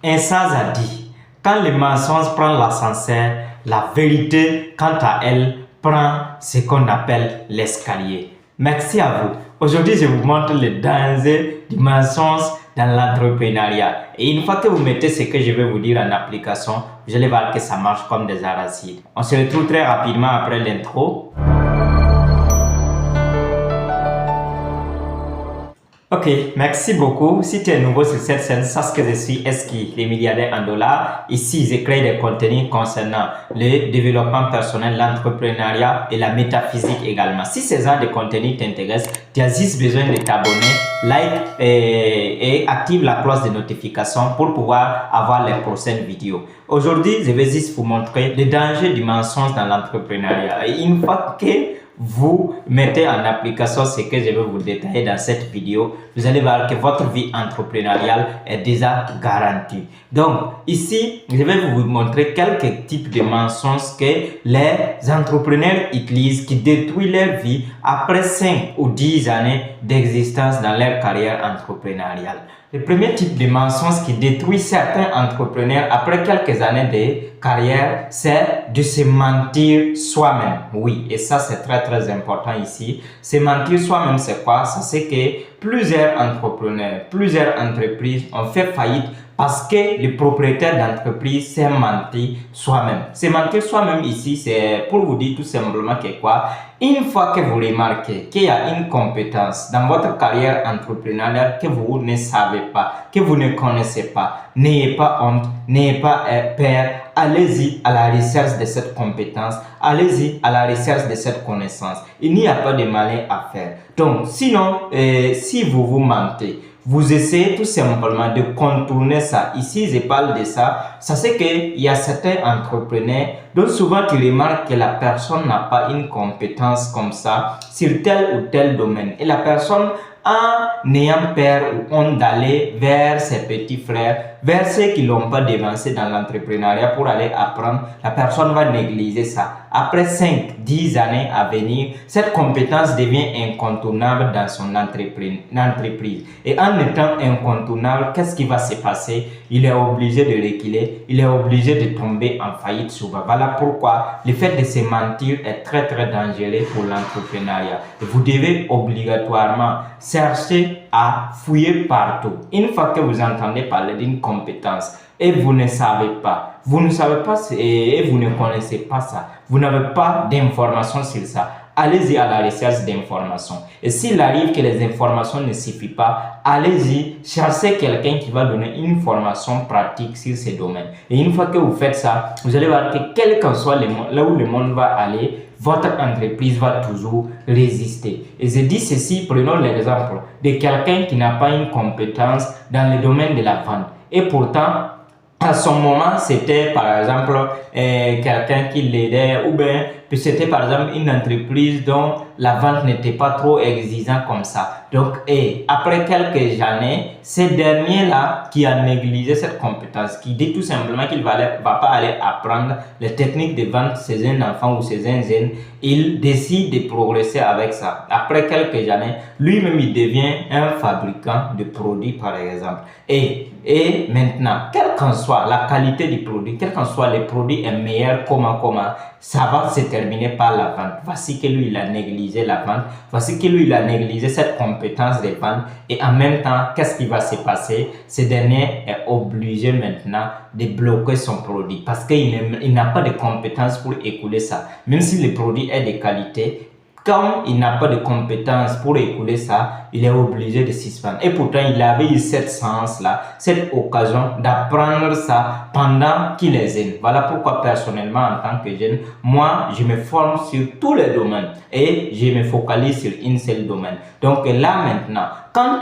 Un sage a dit, quand le mensonge prend l'ascenseur, la vérité, quant à elle, prend ce qu'on appelle l'escalier. Merci à vous. Aujourd'hui, je vous montre le danger du mensonge dans l'entrepreneuriat. Et une fois que vous mettez ce que je vais vous dire en application, vous allez voir que ça marche comme des arachides. On se retrouve très rapidement après l'intro. Ok, merci beaucoup. Si tu es nouveau sur cette chaîne, sache que je suis Eski, les milliardaires en dollars. Ici, je crée des contenus concernant le développement personnel, l'entrepreneuriat et la métaphysique également. Si ces genres de contenus t'intéressent, tu as juste besoin de t'abonner, like et active la cloche de notification pour pouvoir avoir les prochaines vidéos. Aujourd'hui, je vais juste vous montrer le danger du mensonge dans l'entrepreneuriat. Et une fois que vous mettez en application ce que je vais vous détailler dans cette vidéo, vous allez voir que votre vie entrepreneuriale est déjà garantie. Donc, ici, je vais vous montrer quelques types de mensonges que les entrepreneurs utilisent qui détruisent leur vie après 5 ou 10 années d'existence dans leur carrière entrepreneuriale. Le premier type de mensonge qui détruit certains entrepreneurs après quelques années de carrière, c'est de se mentir soi-même. Oui, et ça c'est très important ici. Se mentir soi-même, c'est quoi? Ça c'est que plusieurs entrepreneurs, plusieurs entreprises ont fait faillite parce que le propriétaire d'entreprise s'est menti soi-même. Se mentir soi-même ici, c'est pour vous dire tout simplement que quoi? Une fois que vous remarquez qu'il y a une compétence dans votre carrière entrepreneuriale que vous ne savez pas, que vous ne connaissez pas, n'ayez pas honte, n'ayez pas peur, allez-y à la recherche de cette compétence, allez-y à la recherche de cette connaissance. Il n'y a pas de malin à faire. Donc, sinon, si vous vous mentez, vous essayez tout simplement de contourner ça. Ici, je parle de ça. Ça c'est qu'il y a certains entrepreneurs dont souvent tu remarques que la personne n'a pas une compétence comme ça sur tel ou tel domaine. Et la personne, en ayant peur ou honte d'aller vers ses petits frères, vers ceux qui ne l'ont pas devancé dans l'entrepreneuriat pour aller apprendre, la personne va négliger ça. Après 5-10 années à venir, cette compétence devient incontournable dans son entreprise. Et en étant incontournable, qu'est-ce qui va se passer? Il est obligé de reculer, il est obligé de tomber en faillite souvent. Voilà pourquoi le fait de se mentir est très dangereux pour l'entrepreneuriat. Vous devez obligatoirement chercher à fouiller partout. Une fois que vous entendez parler d'une compétence et vous ne savez pas et vous ne connaissez pas ça, vous n'avez pas d'informations sur ça, allez-y à la recherche d'informations. Et s'il arrive que les informations ne suffisent pas, allez-y chercher quelqu'un qui va donner une formation pratique sur ce domaine. Et une fois que vous faites ça, vous allez voir que quel qu'en soit là où le monde va aller, votre entreprise va toujours résister. Et je dis ceci, prenons l'exemple de quelqu'un qui n'a pas une compétence dans le domaine de la vente. Et pourtant, à son moment, c'était par exemple quelqu'un qui l'aidait ou bien c'était par exemple une entreprise dont la vente n'était pas trop exigeante comme ça. Donc, après quelques années, ce dernier-là qui a négligé cette compétence, qui dit tout simplement qu'il ne va pas aller apprendre les techniques de vente chez un enfant ou chez un jeune, il décide de progresser avec ça. Après quelques années, lui-même il devient un fabricant de produits par exemple. Et maintenant, quelle qu'en soit la qualité du produit, quel qu'en soit le produit est meilleur, comment, ça va se terminer par la vente. Voici que lui, il a négligé la vente. Voici que lui, il a négligé cette compétence de vente. Et en même temps, qu'est-ce qui va se passer? Ce dernier est obligé maintenant de bloquer son produit parce qu'il n'a pas de compétence pour écouler ça. Même si le produit est de qualité, comme il n'a pas de compétences pour écouler ça, il est obligé de suspendre. Et pourtant, il avait eu cette chance-là, cette occasion d'apprendre ça pendant qu'il est jeune. Voilà pourquoi personnellement, en tant que jeune, moi, je me forme sur tous les domaines et je me focalise sur un seul domaine. Donc là maintenant, quand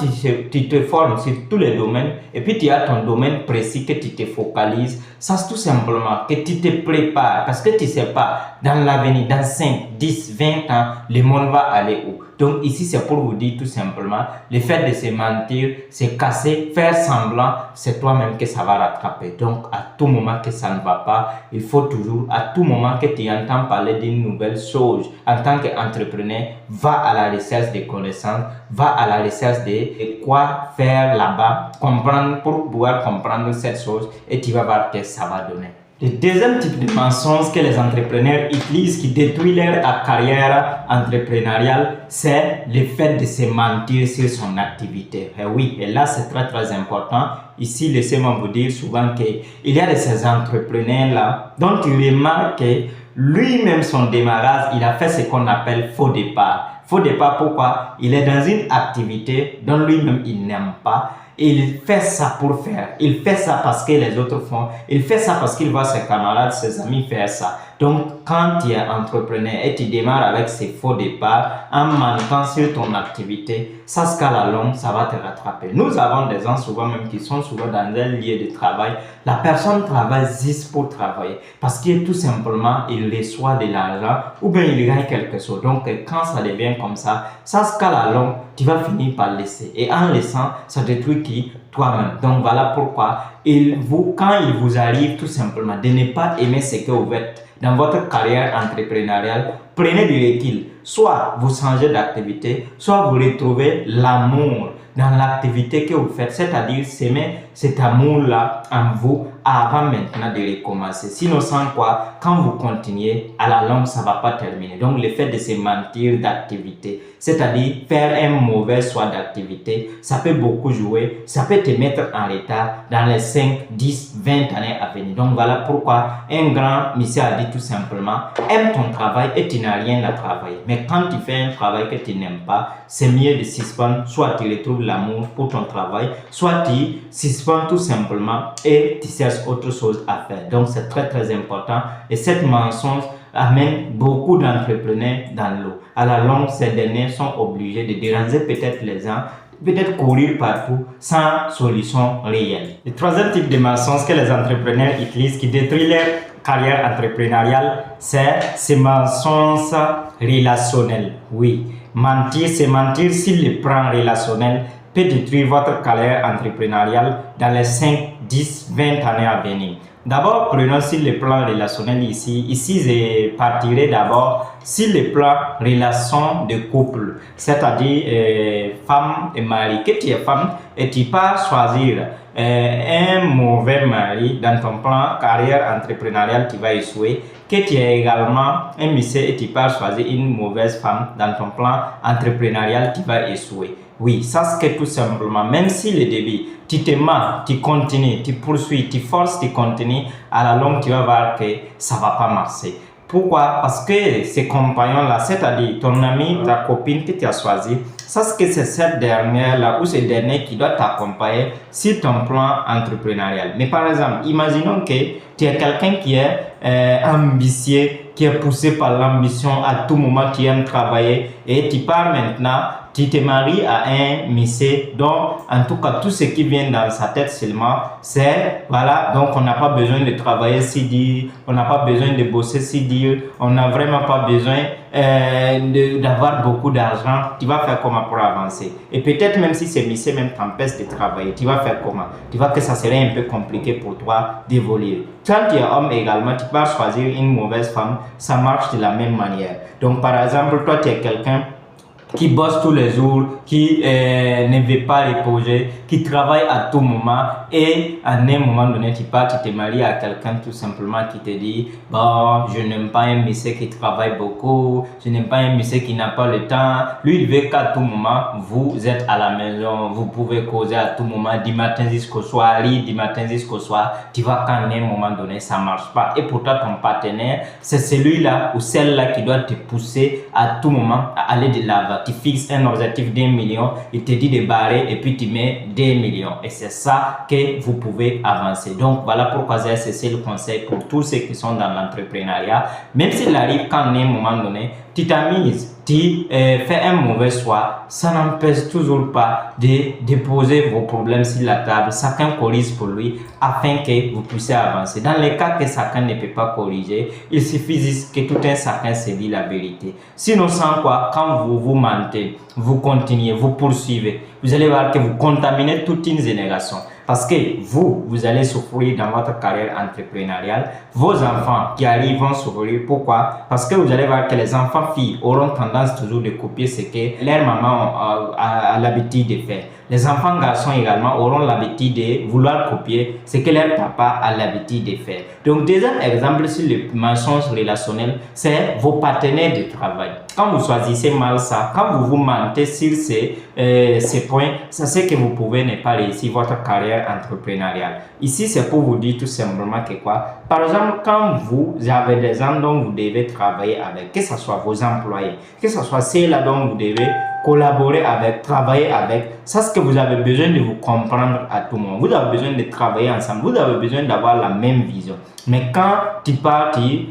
tu te formes sur tous les domaines et puis tu as ton domaine précis que tu te focalises, sache tout simplement que tu te prépares parce que tu ne sais pas, dans l'avenir, dans 5, 10, 20 ans, le monde va aller où? Donc ici, c'est pour vous dire tout simplement, le fait de se mentir, se casser, faire semblant, c'est toi-même que ça va rattraper. Donc à tout moment que ça ne va pas, il faut toujours, à tout moment que tu entends parler d'une nouvelle chose, en tant qu'entrepreneur, va à la recherche des connaissances, va à la recherche de quoi faire là-bas, comprendre pour pouvoir comprendre cette chose et tu vas voir que ça va donner. Le deuxième type de mensonge que les entrepreneurs utilisent qui détruit leur carrière entrepreneuriale, c'est le fait de se mentir sur son activité. Et oui, et là c'est très important. Ici, laissez-moi vous dire souvent qu'il y a de ces entrepreneurs-là dont tu remarques que lui-même son démarrage, il a fait ce qu'on appelle faux départ. Faux départ, pourquoi? Il est dans une activité dont lui-même il n'aime pas. Et il fait ça pour faire. Il fait ça parce que les autres font. Il fait ça parce qu'il voit ses camarades, ses amis faire ça. Donc, quand tu es entrepreneur et tu démarres avec ces faux départs, en mentant sur ton activité, ça se qu'à la longue, ça va te rattraper. Nous avons des gens souvent même qui sont souvent dans un lieu de travail. La personne travaille juste pour travailler parce que tout simplement, il reçoit de l'argent ou bien il gagne quelque chose. Donc, quand ça devient comme ça se qu'à la longue, tu vas finir par laisser. Et en laissant, ça détruit qui? Toi-même. Donc, voilà pourquoi quand il vous arrive tout simplement de ne pas aimer ce que vous faites dans votre carrière entrepreneuriale, prenez du recul. Soit vous changez d'activité, soit vous retrouvez l'amour dans l'activité que vous faites, c'est-à-dire s'aimer cet amour-là en vous avant maintenant de recommencer. Sinon, sans quoi, quand vous continuez, à la longue, ça ne va pas terminer. Donc, le fait de se mentir d'activité, c'est-à-dire faire un mauvais choix d'activité, ça peut beaucoup jouer, ça peut te mettre en retard dans les 5, 10, 20 années à venir. Donc, voilà pourquoi un grand monsieur a dit tout simplement, aime ton travail et tu n'as rien à travailler. Mais quand tu fais un travail que tu n'aimes pas, c'est mieux de suspendre, soit tu retrouves l'amour pour ton travail, soit tu suspends tout simplement et tu cherches autre chose à faire. Donc, c'est très important. Et cette mensonge amène beaucoup d'entrepreneurs dans l'eau. À la longue, ces derniers sont obligés de déranger peut-être les gens, peut-être courir partout sans solution réelle. Le troisième type de mensonge que les entrepreneurs utilisent qui détruit leur carrière entrepreneuriale, c'est ces mensonges relationnels. Oui, mentir, c'est mentir sur le plan relationnel peut détruire votre carrière entrepreneuriale dans les 5, 10, 20 années à venir. D'abord, prenons sur le plan relationnel ici. Ici, je partirai d'abord sur le plan relation de couple, c'est-à-dire femme et mari. Que tu es femme et tu pars choisir un mauvais mari dans ton plan carrière entrepreneuriale qui va échouer, que tu es également un monsieur et tu pars choisir une mauvaise femme dans ton plan entrepreneurial qui va échouer. Oui, ça c'est que tout simplement, même si le début, tu te mens, tu continues, tu poursuis, tu forces, tu continues, à la longue, tu vas voir que ça ne va pas marcher. Pourquoi? Parce que ces compagnons-là, c'est-à-dire ton ami, ta copine que tu as choisi, ça c'est que c'est cette dernière-là ou ce dernier qui doit t'accompagner sur ton plan entrepreneurial. Mais par exemple, imaginons que tu es quelqu'un qui est ambitieux, qui est poussé par l'ambition, à tout moment tu aimes travailler et tu pars maintenant, tu te maries à un monsieur dont en tout cas tout ce qui vient dans sa tête seulement c'est voilà, donc on n'a pas besoin de travailler si dur, on n'a pas besoin de bosser si dur, on n'a vraiment pas besoin d'avoir beaucoup d'argent. Tu vas faire comment pour avancer? Et peut-être même si ce monsieur même t'empêche de travailler, tu vas faire comment? Tu vois que ça serait un peu compliqué pour toi d'évoluer. Quand tu es homme également, tu vas choisir une mauvaise femme, ça marche de la même manière. Donc par exemple, toi tu es quelqu'un qui bosse tous les jours, qui ne veut pas reposer, qui travaille à tout moment et à un moment donné tu pars, tu te maries à quelqu'un tout simplement qui te dit bon, je n'aime pas un monsieur qui travaille beaucoup, je n'aime pas un monsieur qui n'a pas le temps. Lui il veut qu'à tout moment vous êtes à la maison, vous pouvez causer à tout moment du matin jusqu'au soir, du matin jusqu'au soir. Tu vois qu'à un moment donné ça marche pas et pourtant ton partenaire c'est celui-là ou celle-là qui doit te pousser à tout moment à aller de l'avant. Tu fixes un objectif d'1 million, il te dit de barrer et puis tu mets 2 millions. Et c'est ça que vous pouvez avancer. Donc voilà pourquoi c'est le conseil pour tous ceux qui sont dans l'entrepreneuriat. Même s'il arrive qu'à un moment donné, tu t'amuses, tu fais un mauvais choix, ça n'empêche toujours pas de déposer vos problèmes sur la table. Chacun corrige pour lui afin que vous puissiez avancer. Dans les cas que chacun ne peut pas corriger, il suffit juste que tout un chacun se dise la vérité. Sinon, sans quoi, quand vous vous mentez, vous continuez, vous poursuivez, vous allez voir que vous contaminez toute une génération. Parce que vous allez souffrir dans votre carrière entrepreneuriale. Vos enfants qui arrivent vont souffrir. Pourquoi? Parce que vous allez voir que les enfants filles auront tendance toujours de copier ce que leur maman a l'habitude de faire. Les enfants garçons également auront l'habitude de vouloir copier ce que leur papa a l'habitude de faire. Donc, deuxième exemple sur le mensonge relationnel, c'est vos partenaires de travail. Quand vous choisissez mal ça, quand vous vous mentez sur ces points, sachez que vous pouvez ne pas réussir votre carrière entrepreneuriale. Ici, c'est pour vous dire tout simplement que quoi? Par exemple, quand vous avez des gens dont vous devez travailler avec, que ce soit vos employés, que ce soit ceux-là dont vous devez collaborer avec, travailler avec, c'est ce que vous avez besoin de vous comprendre à tout moment. Vous avez besoin de travailler ensemble, vous avez besoin d'avoir la même vision. Mais quand tu pars, tu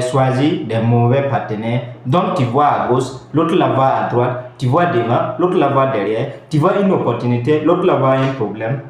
choisis des mauvais partenaires, donc tu vois à gauche, l'autre la voit à droite, tu vois devant, l'autre la voit derrière, tu vois une opportunité, l'autre la voit un problème.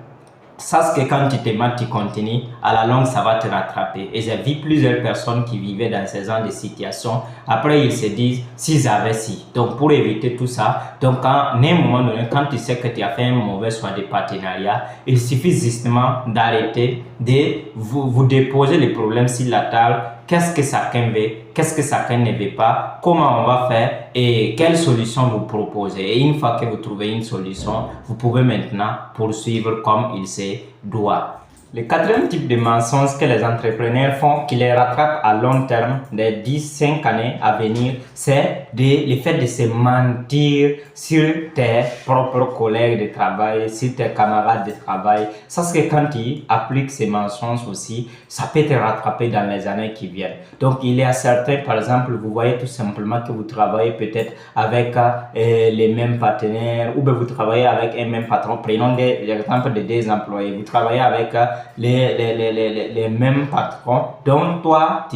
Sache que quand tu te mets, tu continues, à la longue, ça va te rattraper. Et j'ai vu plusieurs personnes qui vivaient dans ce genre de situation. Après, ils se disent, s'ils avaient si. Donc, pour éviter tout ça, donc, à un moment donné, quand tu sais que tu as fait un mauvais choix de partenariat, il suffit justement d'arrêter de vous déposer les problèmes sur la table. Qu'est-ce que chacun veut, qu'est-ce que chacun ne veut pas, comment on va faire et quelle solution vous proposez. Et une fois que vous trouvez une solution, vous pouvez maintenant poursuivre comme il se doit. Le quatrième type de mensonge que les entrepreneurs font, qui les rattrape à long terme, des 10-5 années à venir, c'est le fait de se mentir sur tes propres collègues de travail, sur tes camarades de travail. Ça, c'est que quand tu appliques ces mensonges aussi, ça peut te rattraper dans les années qui viennent. Donc, il y a certains, par exemple, vous voyez tout simplement que vous travaillez peut-être avec les mêmes partenaires, ou bien vous travaillez avec un même patron. Prenons l'exemple de 2 employés. Vous travaillez avec les mêmes patrons, donc toi,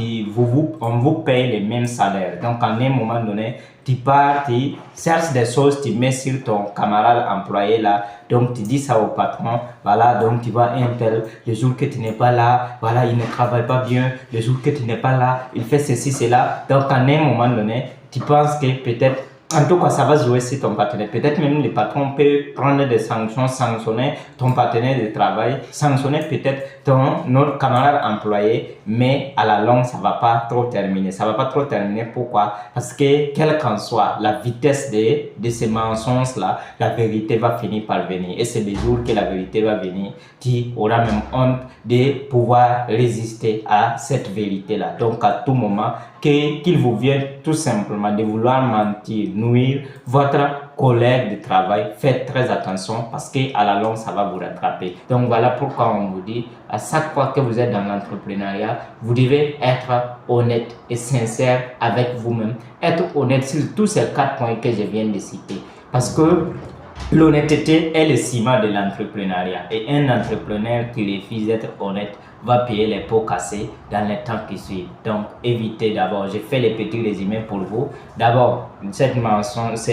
on vous paye les mêmes salaires. Donc, à un moment donné, tu pars, tu cherches des choses, tu mets sur ton camarade employé là, donc tu dis ça au patron, voilà, donc tu vois un tel, le jour que tu n'es pas là, voilà, il ne travaille pas bien, le jour que tu n'es pas là, il fait ceci, cela. Donc, à un moment donné, tu penses que peut-être, en tout cas, ça va jouer sur ton partenaire. Peut-être même le patron peut prendre des sanctions, sanctionner ton partenaire de travail, sanctionner peut-être ton autre camarade employé, mais à la longue, ça ne va pas trop terminer. Ça ne va pas trop terminer. Pourquoi? Parce que, quelle qu'en soit la vitesse de ces mensonges-là, la vérité va finir par venir. Et c'est le jour que la vérité va venir, tu auras même honte de pouvoir résister à cette vérité-là. Donc, à tout moment, qu'il vous vienne tout simplement de vouloir mentir, nuire votre collègue de travail, faites très attention parce qu'à la longue, ça va vous rattraper. Donc voilà pourquoi on vous dit, à chaque fois que vous êtes dans l'entrepreneuriat, vous devez être honnête et sincère avec vous-même. Être honnête sur tous ces 4 points que je viens de citer. Parce que l'honnêteté est le ciment de l'entrepreneuriat. Et un entrepreneur qui refuse d'être honnête va payer les pots cassés dans les temps qui suivent. Donc, évitez d'abord. Je fais les petits résumés pour vous. D'abord, ces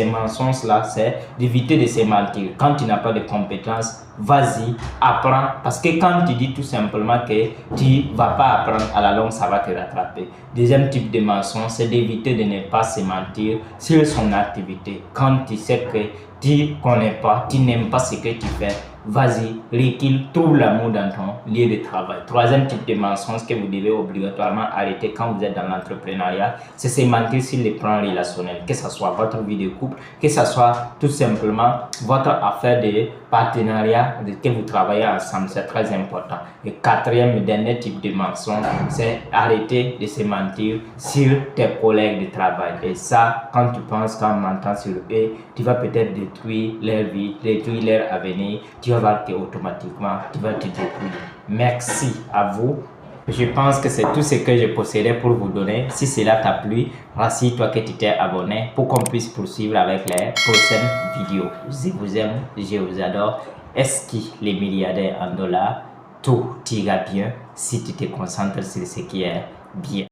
mensonges-là, c'est d'éviter de se mentir. Quand tu n'as pas de compétences, vas-y, apprends. Parce que quand tu dis tout simplement que tu ne vas pas apprendre, à la longue, ça va te rattraper. Deuxième type de mensonge, c'est d'éviter de ne pas se mentir sur son activité. Quand tu sais que tu ne connais pas, tu n'aimes pas ce que tu fais, vas-y, recule, trouve l'amour dans ton lieu de travail. Troisième type de mensonge que vous devez obligatoirement arrêter quand vous êtes dans l'entrepreneuriat, c'est se mentir sur les plans relationnels, que ce soit votre vie de couple, que ce soit tout simplement votre affaire de partenariat que vous travaillez ensemble, c'est très important. Et quatrième et dernier type de mensonge, c'est arrêter de se mentir sur tes collègues de travail. Et ça, quand tu penses qu'en mentant sur eux, tu vas peut-être détruire leur vie, détruire leur avenir, tu vas voir qu'automatiquement, tu vas te détruire. Merci à vous. Je pense que c'est tout ce que je possédais pour vous donner. Si cela t'a plu, rassure-toi que tu t'es abonné pour qu'on puisse poursuivre avec les prochaines vidéos. Je vous aime, je vous adore. Est-ce que les milliardaires en dollars, tout ira bien si tu te concentres sur ce qui est bien.